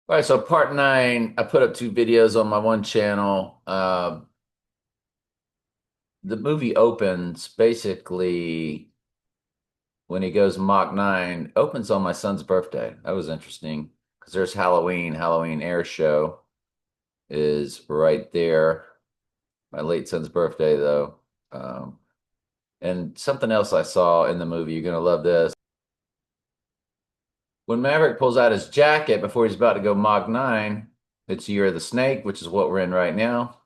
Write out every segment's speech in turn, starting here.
All right, so part nine, I put up two videos on my one channel. The movie opens basically when he goes Mach 9, opens on my son's birthday. That was interesting because there's Halloween Air Show is right there. My late son's birthday, though. Um, and something else I saw in the movie, you're gonna love this. When Maverick pulls out his jacket before he's about to go Mach 9, it's Year of the Snake, which is what we're in right now.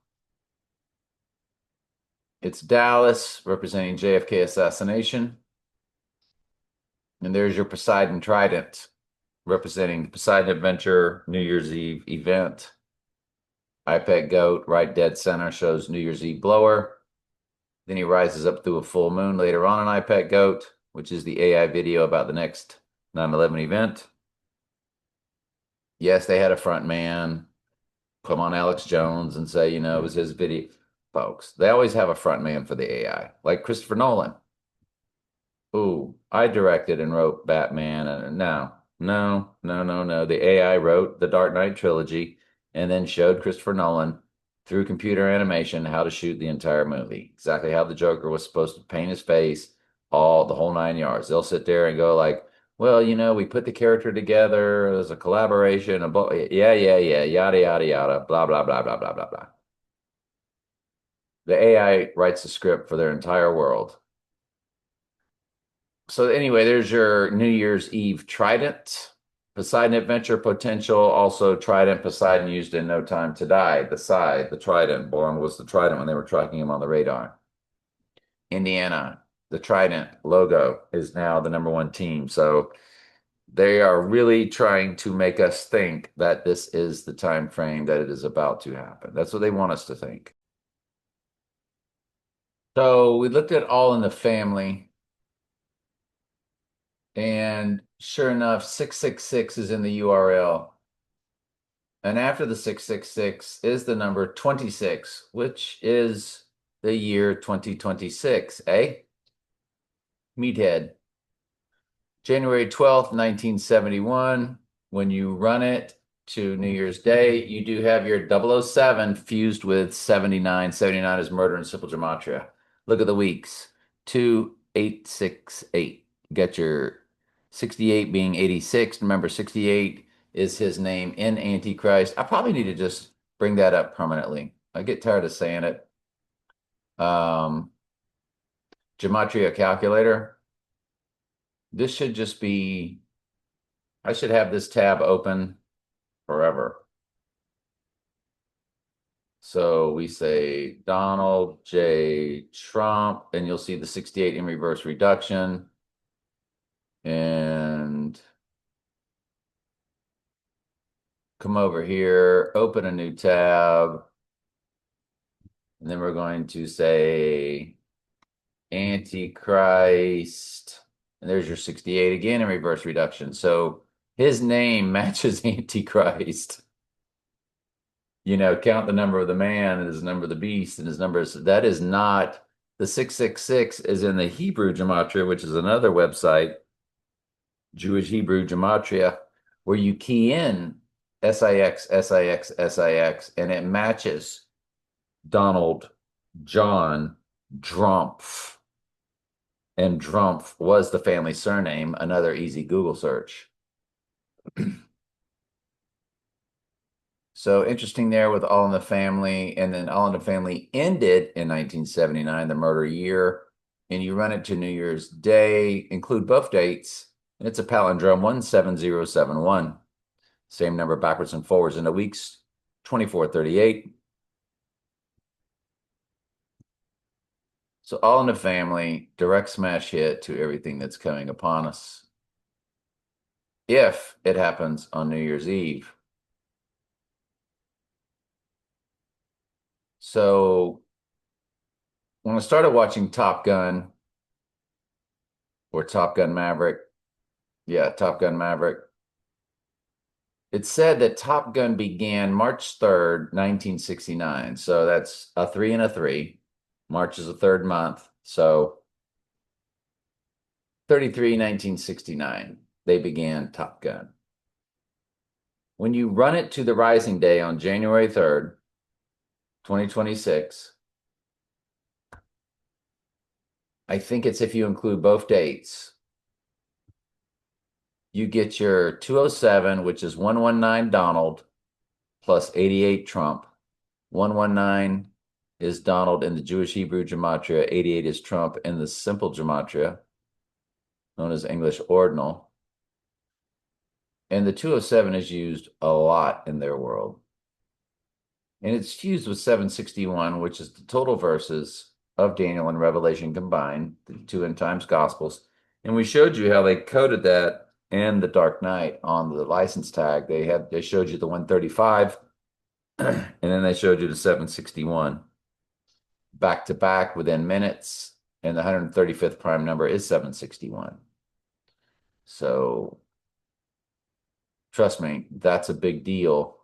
It's Dallas representing JFK assassination. And there's your Poseidon Trident representing the Poseidon Adventure New Year's Eve event. iPad Goat right dead center shows New Year's Eve blower. Then he rises up through a full moon later on in iPad Goat, which is the AI video about the next 9/11 event. Yes, they had a front man come on Alex Jones and say, it was his video. Folks, they always have a front man for the AI, like Christopher Nolan. Ooh, I directed and wrote Batman. No, no, no, no, no. The AI wrote the Dark Knight trilogy and then showed Christopher Nolan through computer animation how to shoot the entire movie. Exactly how the Joker was supposed to paint his face, all the whole nine yards. They'll sit there and go like, well, we put the character together as a collaboration, yeah, yeah, yeah, yada, yada, yada, blah, blah, blah, blah, blah, blah, blah. The AI writes the script for their entire world. So anyway, there's your New Year's Eve Trident. Poseidon Adventure potential. Also, Trident Poseidon used in No Time to Die. The Trident. Born was the Trident when they were tracking him on the radar. Indiana, the Trident logo is now the number one team. So they are really trying to make us think that this is the time frame that it is about to happen. That's what they want us to think. So we looked at All in the Family. And sure enough, 666 is in the URL. And after the 666 is the number 26, which is the year 2026, eh? Meathead. January 12th, 1971, when you run it to New Year's Day, you do have your 007 fused with 79. 79 is murder in simple gematria. Look at the weeks. 2868. Get your 68 being 86. Remember, 68 is his name in Antichrist. I probably need to just bring that up permanently. I get tired of saying it. Um, Gematria calculator. This should just be, I should have this tab open forever. So we say Donald J. Trump, and you'll see the 68 in reverse reduction. And come over here, open a new tab. And then we're going to say Antichrist. And there's your 68 again in reverse reduction. So his name matches Antichrist. Count the number of the man and his number of the beast and his numbers. That is not the 666 is in the Hebrew Gematria, which is another website, Jewish Hebrew Gematria, where you key in SIX, SIX, SIX, and it matches Donald John Drumpf. And Drumpf was the family surname, another easy Google search. So interesting there with All in the Family, and then All in the Family ended in 1979, the murder year, and you run it to New Year's Day, include both dates, and it's a palindrome 17071. Same number backwards and forwards in the weeks, 2438. So All in the Family, direct smash hit to everything that's coming upon us. If it happens on New Year's Eve. So when I started watching Top Gun or Top Gun Maverick, yeah, Top Gun Maverick, it said that Top Gun began March 3rd, 1969. So that's a three and a three. March is the third month. So 1969, they began Top Gun. When you run it to the rising day on January 3rd, 2026, I think it's if you include both dates, you get your 207, which is 119 Donald plus 88 Trump. 119 is Donald in the Jewish Hebrew gematria, 88 is Trump in the simple gematria, known as English ordinal. And the 207 is used a lot in their world. And it's fused with 761, which is the total verses of Daniel and Revelation combined, the two end times gospels. And we showed you how they coded that in the Dark Knight on the license tag. They showed you the 135, and then they showed you the 761 back to back within minutes, and the 135th prime number is 761. So trust me, that's a big deal.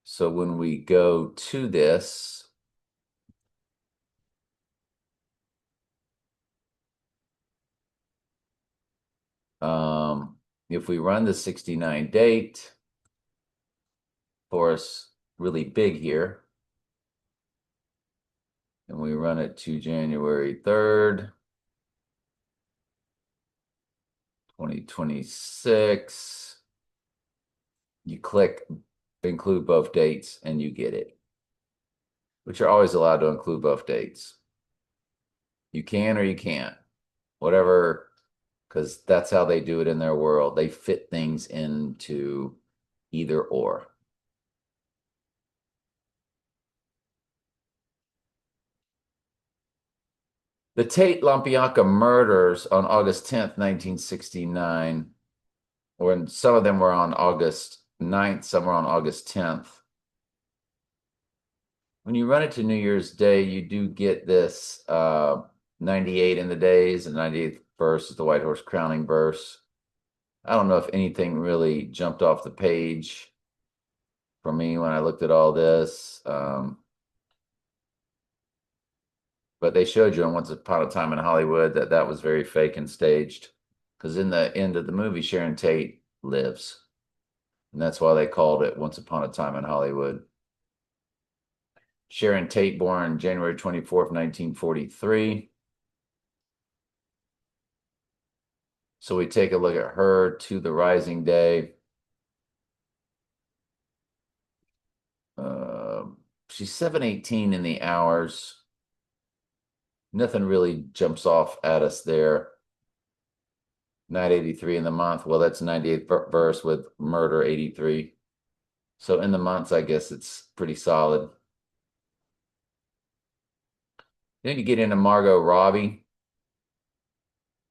So when we go to this, if we run the 69 date, for us really big here, and we run it to January 3rd, 2026, you click include both dates and you get it, which you're always allowed to include both dates. You can or you can't, whatever, because that's how they do it in their world. They fit things into either or. The Tate LaBianca murders on August 10th, 1969, when some of them were on August 9th, some were on August 10th. When you run it to New Year's Day, you do get this 98 in the days, and 98th verse is the White Horse Crowning verse. I don't know if anything really jumped off the page for me when I looked at all this. But they showed you in Once Upon a Time in Hollywood that that was very fake and staged. Because in the end of the movie, Sharon Tate lives. And that's why they called it Once Upon a Time in Hollywood. Sharon Tate, born January 24th, 1943. So we take a look at her to the rising day. She's 718 in the hours. Nothing really jumps off at us there. 983 in the month. Well, that's 98th verse with murder 83. So in the months, I guess it's pretty solid. Then you get into Margot Robbie.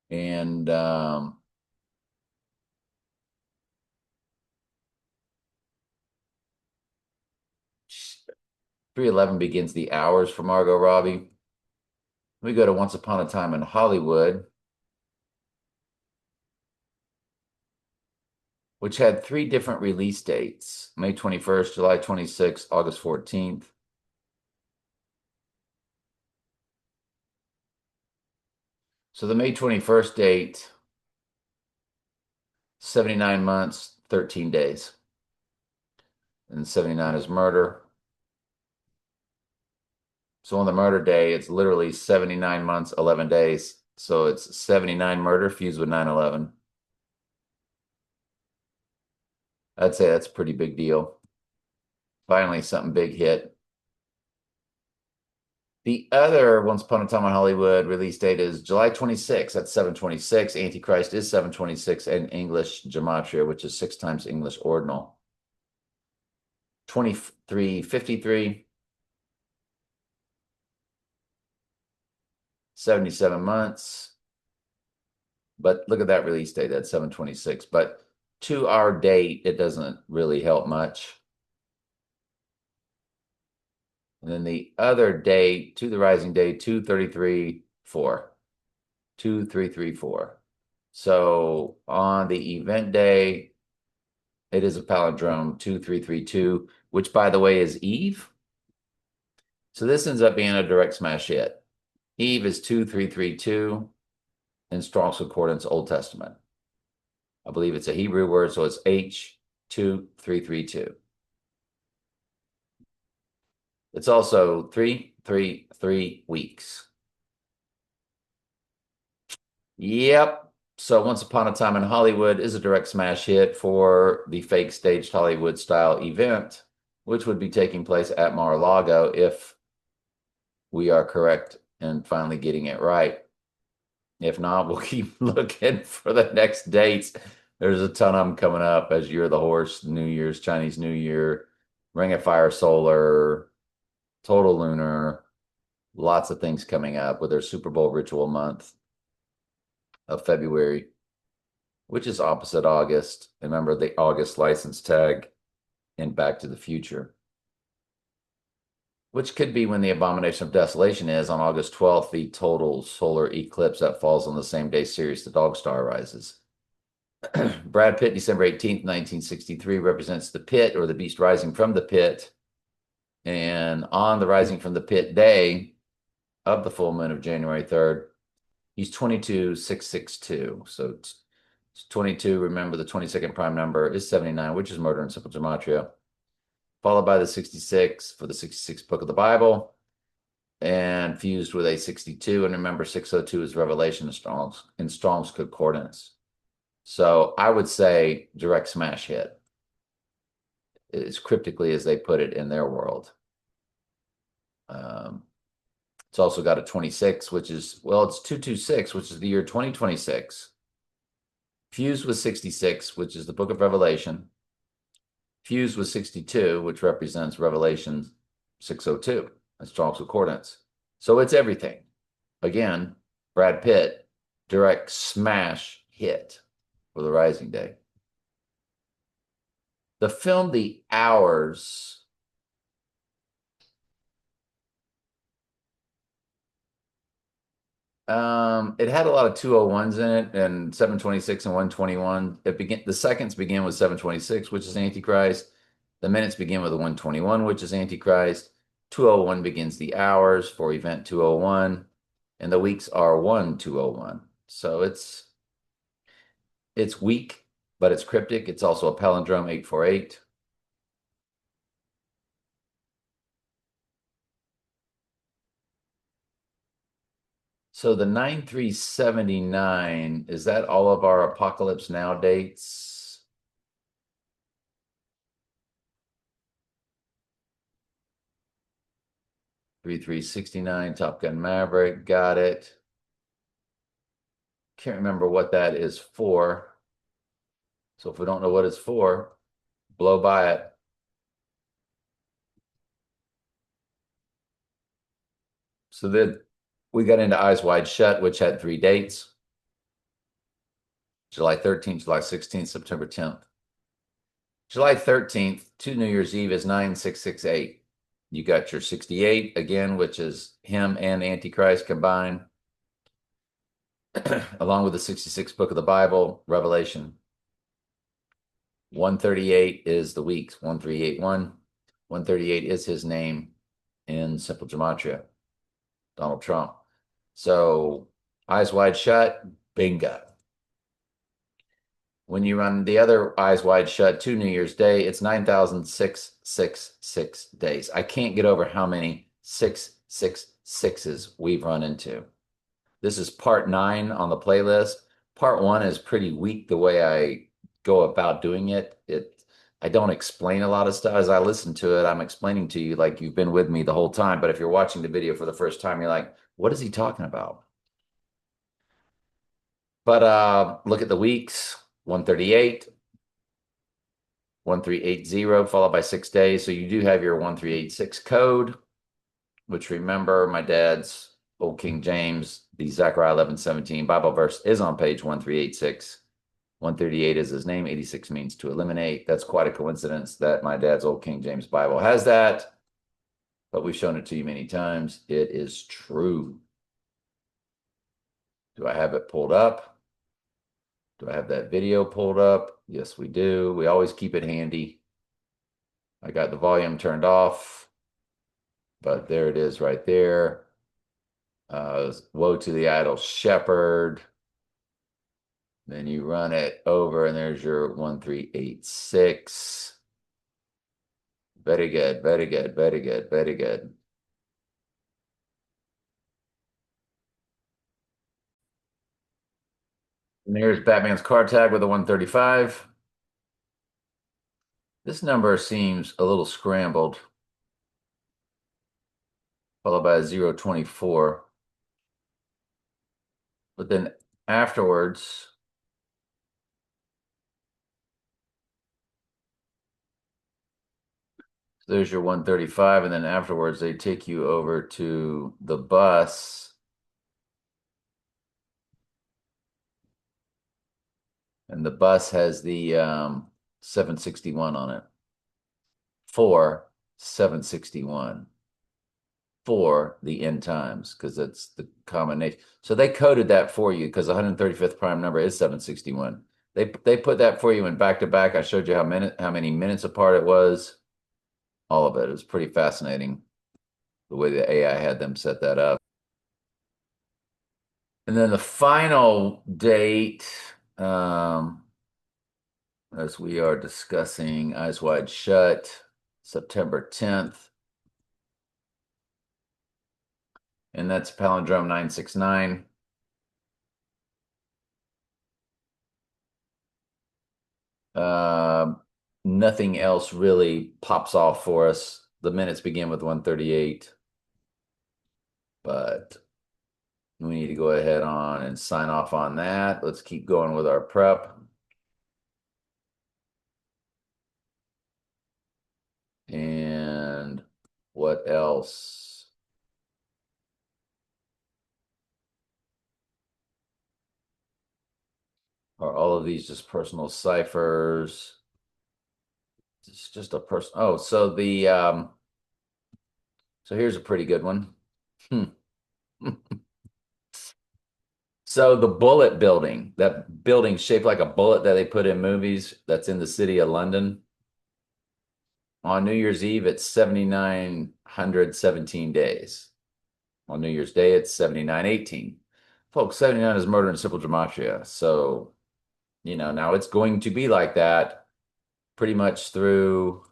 And 311 begins the hours for Margot Robbie. We go to Once Upon a Time in Hollywood, which had 3 different release dates: May 21st, July 26th, August 14th. So the May 21st date, 79 months, 13 days. And 79 is murder. So on the murder day, it's literally 79 months, 11 days. So it's 79 murder fused with 9/11. I'd say that's a pretty big deal. Finally, something big hit. The other Once Upon a Time in Hollywood release date is July 26th. That's 726. Antichrist is 726 in English gematria, which is 6 times English ordinal. 2353. 77 months. But look at that release date, that's 726. But to our date, it doesn't really help much. And then the other date, to the rising day, 2334. 2334. So on the event day, it is a palindrome 2332, which by the way is Eve. So this ends up being a direct smash hit. Eve is 2332 in Strong's Concordance, Old Testament. I believe it's a Hebrew word, so it's H2332. It's also 333 weeks. Yep. So Once Upon a Time in Hollywood is a direct smash hit for the fake staged Hollywood style event, which would be taking place at Mar-a-Lago if we are correct in finally getting it right. If not, we'll keep looking for the next dates. There's a ton of them coming up as Year of the Horse, New Year's, Chinese New Year, Ring of Fire Solar, Total Lunar, lots of things coming up with their Super Bowl ritual month of February, which is opposite August. Remember the August license tag in Back to the Future, which could be when the Abomination of Desolation is on August 12th, the total solar eclipse that falls on the same day Sirius the Dog Star rises. Brad Pitt, December 18th, 1963, represents the pit or the beast rising from the pit. And on the rising from the pit day of the full moon of January 3rd, he's 22,662. So it's 22. Remember, the 22nd prime number is 79, which is murder in simple gematria, followed by the 66 for the 66th book of the Bible, and fused with a 62. And remember, 602 is Revelation in Strong's Concordance. So I would say direct smash hit, as cryptically as they put it in their world. It's also got a 26, which is, well, it's 226, which is the year 2026. Fused with 66, which is the book of Revelation. Fused with 62, which represents Revelation 602. That's Strong's Concordance. So it's everything. Again, Brad Pitt, direct smash hit for the Rising Day. The film The Hours it had a lot of 201s in it and 726 and 121. The seconds begin with 726, which is Antichrist. The minutes begin with a 121, which is Antichrist. 201 begins the hours for event 201, and the weeks are 1201. So it's weak, but it's cryptic. It's also a palindrome 848. So the 9379, is that all of our Apocalypse Now dates? .3369, Top Gun Maverick, got it. Can't remember what that is for. So if we don't know what it's for, blow by it. So then we got into Eyes Wide Shut, which had 3 dates. July 13th, July 16th, September 10th. July 13th to New Year's Eve is 9668. You got your 68 again, which is him and Antichrist combined, along with the 66th book of the Bible, Revelation. 138 is the weeks, 1381. 138 is his name in simple gematria, Donald Trump. So Eyes Wide Shut, bingo. When you run the other Eyes Wide Shut to New Year's Day, it's 9,666 days. I can't get over how many 666s we've run into. This is part 9 on the playlist. Part 1 is pretty weak the way I go about doing it. I don't explain a lot of stuff. As I listen to it, I'm explaining to you like you've been with me the whole time. But if you're watching the video for the first time, you're like, what is he talking about? But look at the weeks. 138, 1380, followed by 6 days. So you do have your 1386 code, which remember my dad's Old King James, the Zechariah 11:17 Bible verse is on page 1386. 138 is his name. 86 means to eliminate. That's quite a coincidence that my dad's Old King James Bible has that, but we've shown it to you many times. It is true. Do I have it pulled up? Do I have that video pulled up? Yes, we do. We always keep it handy. I got the volume turned off, but there it is right there. Woe to the idle shepherd. Then you run it over, and there's your 1386. Very good, very good, very good, very good. And there's Batman's card tag with a 135. This number seems a little scrambled, followed by a 024. But then afterwards, there's your 135, and then afterwards they take you over to the bus. And the bus has the 761 on it. 4761 for the end times, because that's the combination. So they coded that for you because the 135th prime number is 761. They put that for you in back to back. I showed you how many minutes apart it was. All of it. It was pretty fascinating the way the AI had them set that up. And then the final date, as we are discussing Eyes Wide Shut, September 10th. And that's palindrome 969. Nothing else really pops off for us. The minutes begin with 138, but we need to go ahead on and sign off on that. Let's keep going with our prep. And what else? Are all of these just personal ciphers? It's just a person. Oh, so so here's a pretty good one. So the bullet building, that building shaped like a bullet that they put in movies, that's in the city of London. On New Year's Eve, it's 7,917 days. On New Year's Day, it's 7,918. Folks, 79 is murder in simple gematria. So, now it's going to be like that pretty much through,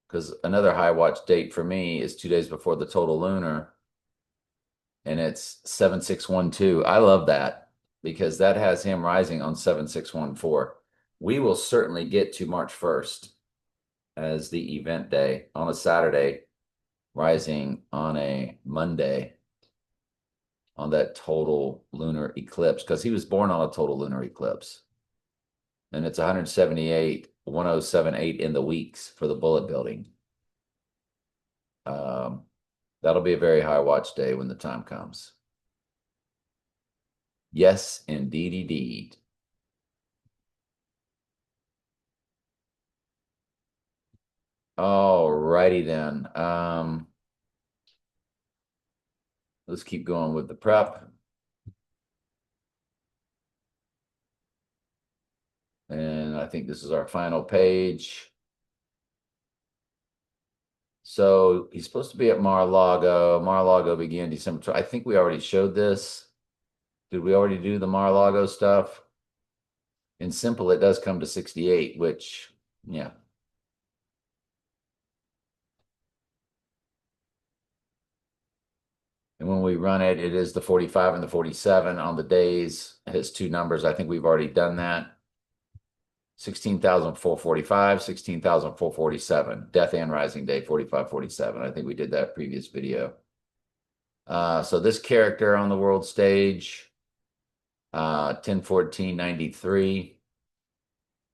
because another high watch date for me is 2 days before the total lunar, and it's 7612. I love that because that has him rising on 7614. We will certainly get to March 1st as the event day on a Saturday, rising on a Monday on that total lunar eclipse, because he was born on a total lunar eclipse. And it's 178, 1078 in the weeks for the bullet building. That'll be a very high watch day when the time comes. Yes, indeed, indeed. All righty then. Let's keep going with the prep. And I think this is our final page. So he's supposed to be at Mar-a-Lago. Mar-a-Lago began December 12th. I think we already showed this. Did we already do the Mar-a-Lago stuff? In simple, it does come to 68, which, yeah. And when we run it, it is the 45 and the 47 on the days. His two numbers, I think we've already done that. 16,445, 16,447. Death and Rising Day, 4547. I think we did that previous video. So this character on the world stage, 10/14/93.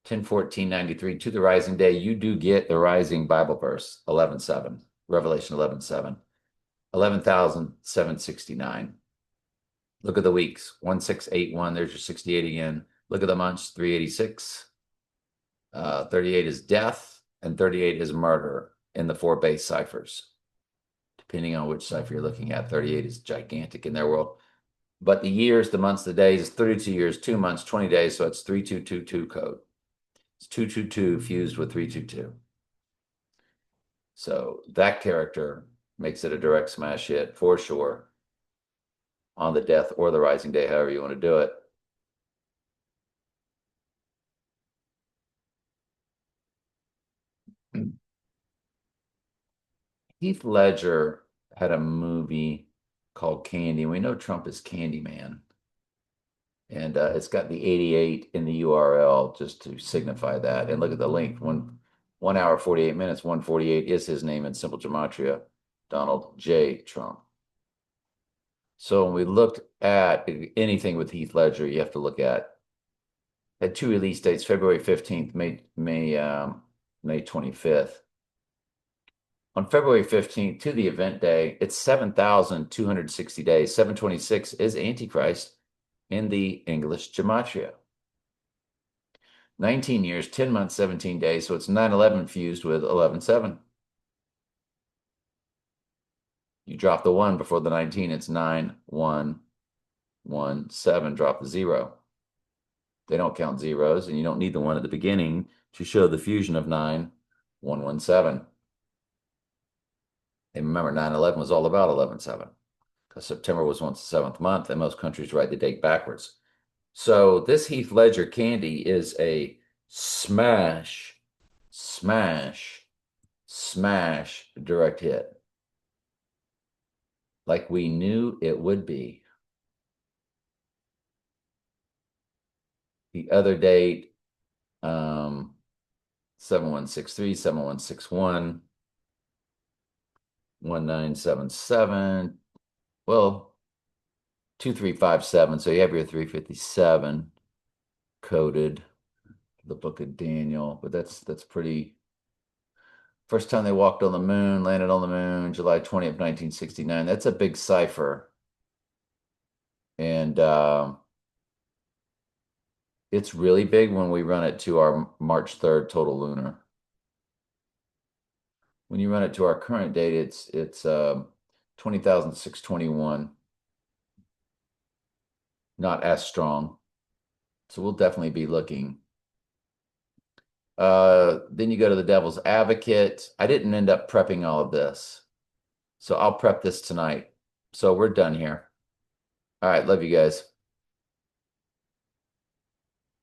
10/14/93 to the Rising Day, you do get the Rising Bible verse, 11:7, Revelation 11:7. 11,769. Look at the weeks, 1681. There's your 68 again. Look at the months, 386. 38 is death, and 38 is murder in the four base ciphers. Depending on which cipher you're looking at, 38 is gigantic in their world. But the years, the months, the days is 32 years, 2 months, 20 days. So it's 3222 code. It's 222 fused with 322. So that character makes it a direct smash hit for sure on the death or the rising day, however you want to do it. Heath Ledger had a movie called Candy. We know Trump is Candyman. And it's got the 88 in the URL just to signify that. And look at the link. 1 hour, 48 minutes, 148 is his name in simple gematria, Donald J. Trump. So when we looked at anything with Heath Ledger, you have to look at had two release dates, February 15th, May 25th. On February 15th to the event day, it's 7,260 days. 726 is Antichrist in the English gematria. 19 years, 10 months, 17 days. So it's 9/11 fused with 11/7. You drop the 1 before the 19, it's 9/1/1/7. Drop the 0. They don't count zeros, and you don't need the 1 at the beginning to show the fusion of 9/1/1/7. And remember, 9/11 was all about 11/7 because September was once the 7th month, and most countries write the date backwards. So this Heath Ledger Candy is a smash, smash, smash direct hit. Like we knew it would be. The other date, 7163, 7161, 1977. Well, 2357. So you have your 357 coded, the Book of Daniel, but that's pretty. First time they walked on the moon, landed on the moon, July 20th, 1969. That's a big cipher. And it's really big when we run it to our March 3rd total lunar. When you run it to our current date, it's 20,621. Not as strong. So we'll definitely be looking. Then you go to the Devil's Advocate. I didn't end up prepping all of this. So I'll prep this tonight. So we're done here. All right, love you guys.